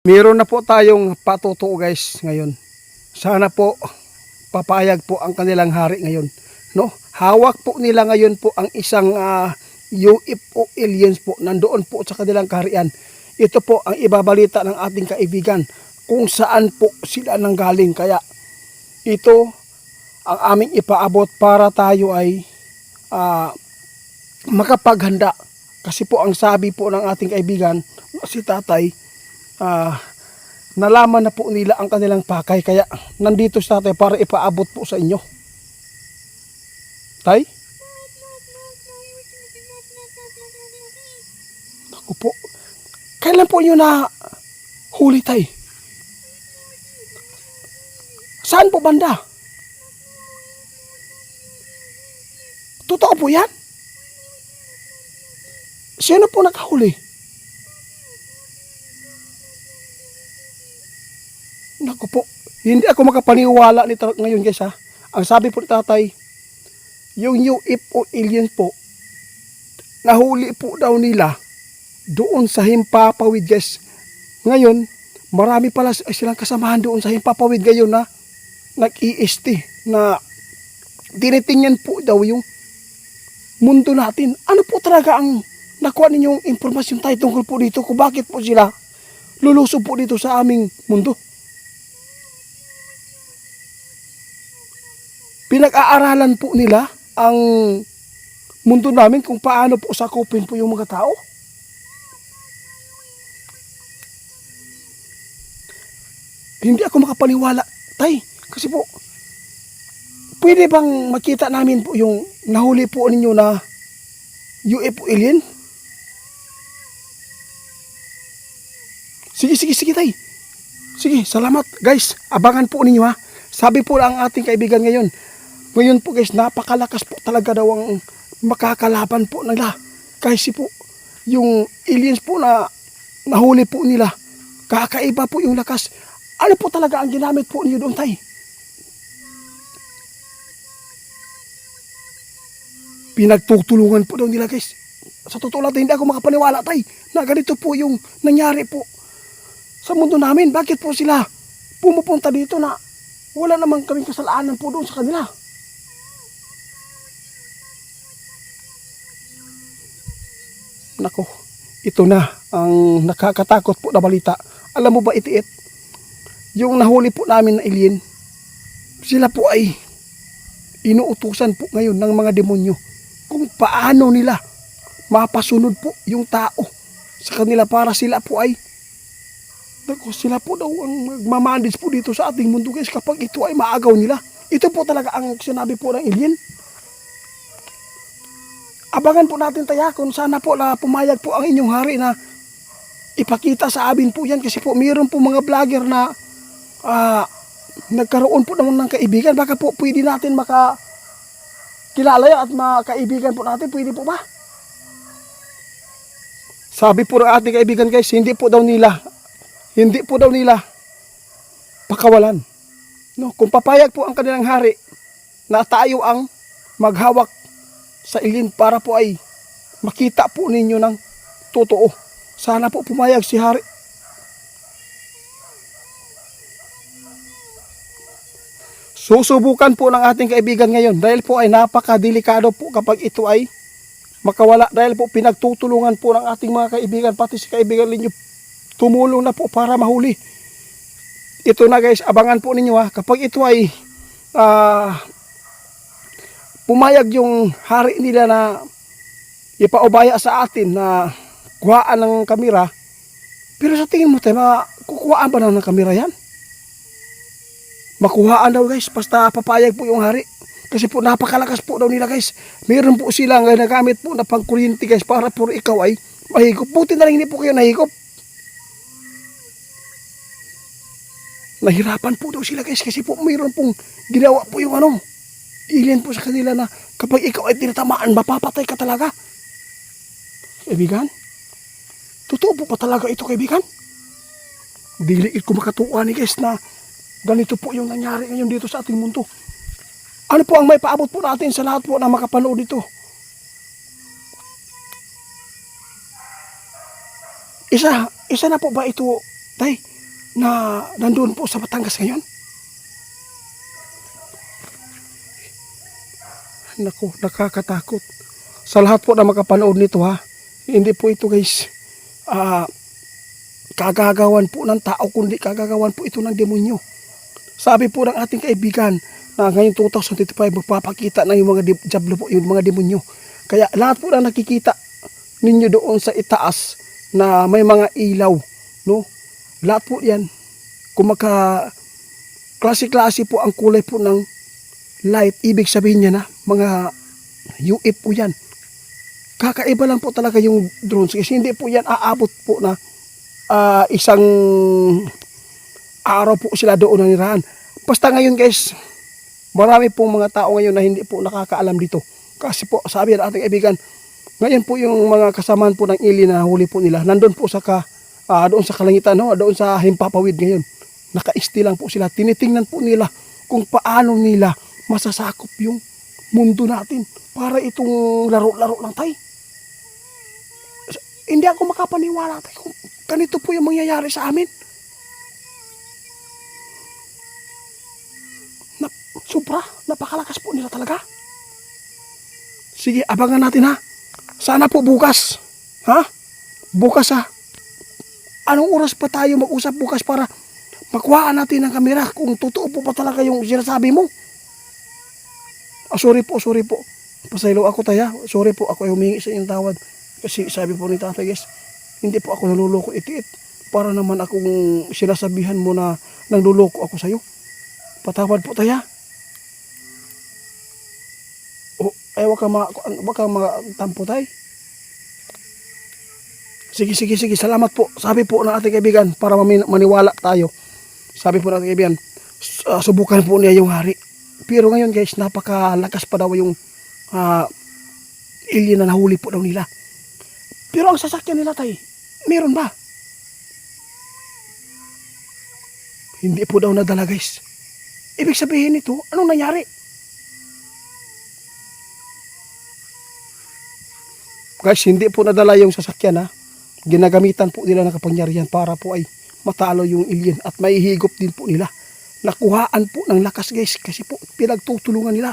Meron na po tayong patutuo guys ngayon. Sana po papayag po ang kanilang hari ngayon. No? Hawak po nila ngayon po ang isang UFO aliens po nandoon po sa kanilang kaharian. Ito po ang ibabalita ng ating kaibigan kung saan po sila nanggaling. Kaya ito ang aming ipaabot para tayo ay makapaghanda. Kasi po ang sabi po ng ating kaibigan si Tatay, nalaman na po nila ang kanilang pakay, kaya nandito si Tatay para ipaabot po sa inyo. Tay? Ako po. Kailan po nyo na huli, Tay? Saan po banda? Totoo po yan? Sino po nakahuli? Naku po, hindi ako makapaniwala nito ngayon guys ha. Ang sabi po ni Tatay, yung UFO alien po, nahuli po daw nila doon sa Himpapawid guys. Ngayon, marami pala silang kasamahan doon sa Himpapawid ngayon na nag-EST na tinitingnan po daw yung mundo natin. Ano po talaga ang nakuha ninyong impormasyon tayo tungkol po dito kung bakit po sila lulusob po dito sa aming mundo? Pinag-aaralan po nila ang mundo namin kung paano po sakupin po yung mga tao. Hindi ako makapaniwala, Tay. Kasi po, pwede bang makita namin po yung nahuli po ninyo na UFO alien? Sige, Tay. Sige, salamat. Guys, abangan po ninyo ha. Sabi po ang ating kaibigan ngayon. Ngayon po guys, napakalakas po talaga daw ang makakalaban po nila. Kasi po, yung aliens po na nahuli po nila, kakaiba po yung lakas. Ano po talaga ang ginamit po niyo doon, Tay? Pinagtutulungan po daw nila guys. Sa totoo lang, hindi ako makapaniwala, Tay, na ganito po yung nangyari po sa mundo namin. Bakit po sila pumupunta dito na wala namang kaming kasalanan po doon sa kanila? Nako, ito na ang nakakatakot po na balita. Alam mo ba, Itiit, yung nahuli po namin na alien, sila po ay inuutusan po ngayon ng mga demonyo kung paano nila mapasunod po yung tao sa kanila para sila po ay sila po daw ang magmamanage po dito sa ating mundo guys kapag ito ay maagaw nila. Ito po talaga ang sinabi po ng alien. Abangan po natin Taya kung sana po na pumayag po ang inyong hari na ipakita sa amin po yan, kasi po mayroon po mga vlogger na nagkaroon po naman ng kaibigan. Baka po pwede natin makakilala yan at makaibigan po natin. Pwede po ba? Sabi po ng ating kaibigan guys, hindi po daw nila pakawalan. No, kung papayag po ang kanilang hari na tayo ang maghawak sa alien para po ay makita po ninyo ng totoo, sana po pumayag si hari. Susubukan po ng ating kaibigan ngayon dahil po ay napakadelikado po kapag ito ay makawala, dahil po pinagtutulungan po ng ating mga kaibigan, pati si kaibigan ninyo tumulong na po para mahuli. Ito na guys, abangan po ninyo ha, kapag ito ay pumayag yung hari nila na ipaubaya sa atin na kuhaan ng kamera. Pero sa tingin mo tayo, kukuhaan ba na ng kamera yan? Makuhaan daw guys, basta papayag po yung hari. Kasi po napakalakas po daw nila guys. Meron po silang nagamit po na pangkuryente guys para po ikaw ay mahigop. Buti na lang hindi po kayo nahigop. Nahirapan po daw sila guys kasi po mayroon pong ginawa po yung alien po sa kanila na kapag ikaw ay tinatamaan, mapapatay ka talaga. Kaibigan, totoo po pa talaga ito kaibigan? Diliit ko makatuwa ni guys na ganito po yung nangyari ngayon dito sa ating mundo. Ano po ang may paabot po natin sa lahat po na makapanood dito? Isa na po ba ito, Tay? na nandun po sa Batangas ngayon. Naku, nakakatakot. Sa lahat po na makapanood nito ha, hindi po ito guys, kagagawan po ng tao, kundi kagagawan po ito ng demonyo. Sabi po ng ating kaibigan na ngayon 2025 magpapakita na yung mga diablo po, yung mga demonyo. Kaya lahat po na nakikita ninyo doon sa itaas na may mga ilaw, no? Lahat po yan, kung klase-klase po ang kulay po ng light, ibig sabihin niya na mga UFO yan. Kakaiba lang po talaga yung drones kasi hindi po yan aabot po na isang araw po sila doon nanirahan. Basta ngayon guys, marami pong mga tao ngayon na hindi po nakakaalam dito. Kasi po sabi ng ating kaibigan, ngayon po yung mga kasamaan po ng alien na huli po nila, nandun po sa doon sa kalangitan, no? Doon sa Himpapawid ngayon. Naka-isti lang po sila. Tinitingnan po nila kung paano nila masasakop yung mundo natin para itong laro-laro lang tayo. Hindi ako makapaniwala tayo kung ganito po yung mangyayari sa amin. Sobra, napakalakas po nila talaga. Sige, abangan natin ha. Sana po bukas. Ha? Bukas ha. Anong oras pa tayo mag-usap bukas para makuhaan natin ng kamera kung totoo po pa talaga yung sinasabi mo? Sorry po. Pasaylo ako tayo. Sorry po, ako ay humingi sa inyong tawad. Kasi sabi po ni tatay guys, hindi po ako naluloko itiit. Para naman akong sinasabihan mo na nanluloko ako sa'yo. Patawad po tayo. Wag ka matampo tayo. Sige. Salamat po. Sabi po ng ating kaibigan para maniwala tayo. Sabi po ng ating kaibigan, subukan po niya yung hari. Pero ngayon guys, napakalakas pa daw yung alien na nahuli po daw nila. Pero ang sasakyan nila tayo, meron ba? Hindi po daw nadala guys. Ibig sabihin nito, anong nangyari? Guys, hindi po nadala yung sasakyan ha. Ginagamitan po nila ng kapangyarihan para po ay matalo yung alien at maihigop din po nila. Nakuhaan po ng lakas guys kasi po pinagtutulungan nila.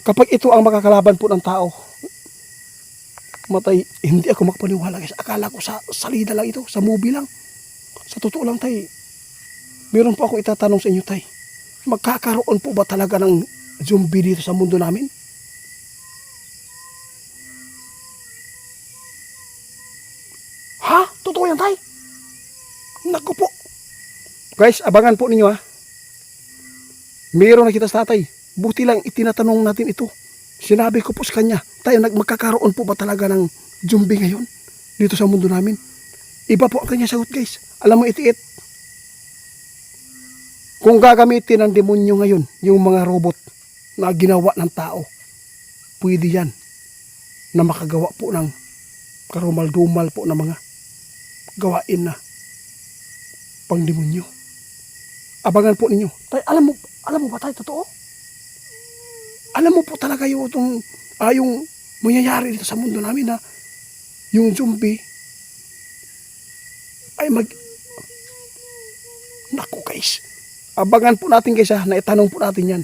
Kapag ito ang makakalaban po ng tao, matay, hindi ako makapaniwala guys. Akala ko sa salida lang ito, sa movie lang. Sa totoo lang tay, meron po ako itatanong sa inyo tay. Magkakaroon po ba talaga ng zombie dito sa mundo namin? Ha? Totoo yan tay? Naku po. Guys, abangan po ninyo ha. Meron na kita sa tatay. Buti lang itinatanong natin ito. Sinabi ko po sa kanya, tayo magkakaroon po ba talaga ng zombie ngayon dito sa mundo namin? Iba po ang kanya sagot guys. Alam mo itiit. Kung gagamitin ng demonyo ngayon, yung mga robot na ginawa ng tao, pwede yan na makagawa po ng karumal-dumal po na mga gawain na pang demonyo. Abangan po ninyo. Tay, alam mo ba tayo totoo? Alam mo po talaga yung mangyayari dito sa mundo namin na yung zombie ay naku guys. Abangan po natin guys ha, na itanong po natin yan.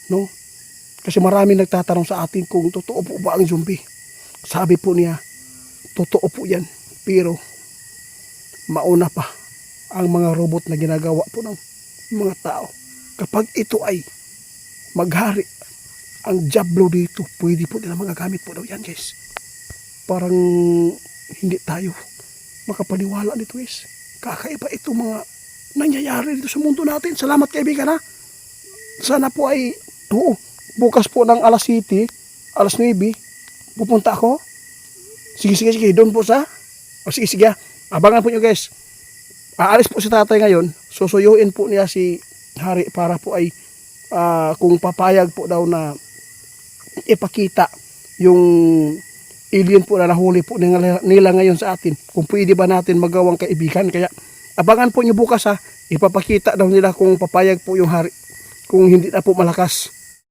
No? Kasi marami nagtatanong sa atin kung totoo po ba ang zombie. Sabi po niya, totoo po yan. Pero mauna pa ang mga robot na ginagawa po ng mga tao. Kapag ito ay maghari ang Diablo dito, pwede po nila magagamit po daw yan guys. Parang hindi tayo makapaniwala nito guys. Kakaiba ito mga nangyayari dito sa mundo natin. Salamat kaibigan ha. Sana po ay bukas po ng alas 7, alas 9 pupunta ako. Sige doon po sa sige abangan po nyo guys. Aalis po si tatay ngayon. Susuyuin po niya si hari para po ay kung papayag po daw na ipakita yung alien po na nahuli po nila ngayon sa atin. Kung pwede ba natin magawang kaibigan. Kaya abangan po nyo bukas ha. Ipapakita daw nila kung papayag po yung hari. Kung hindi na po malakas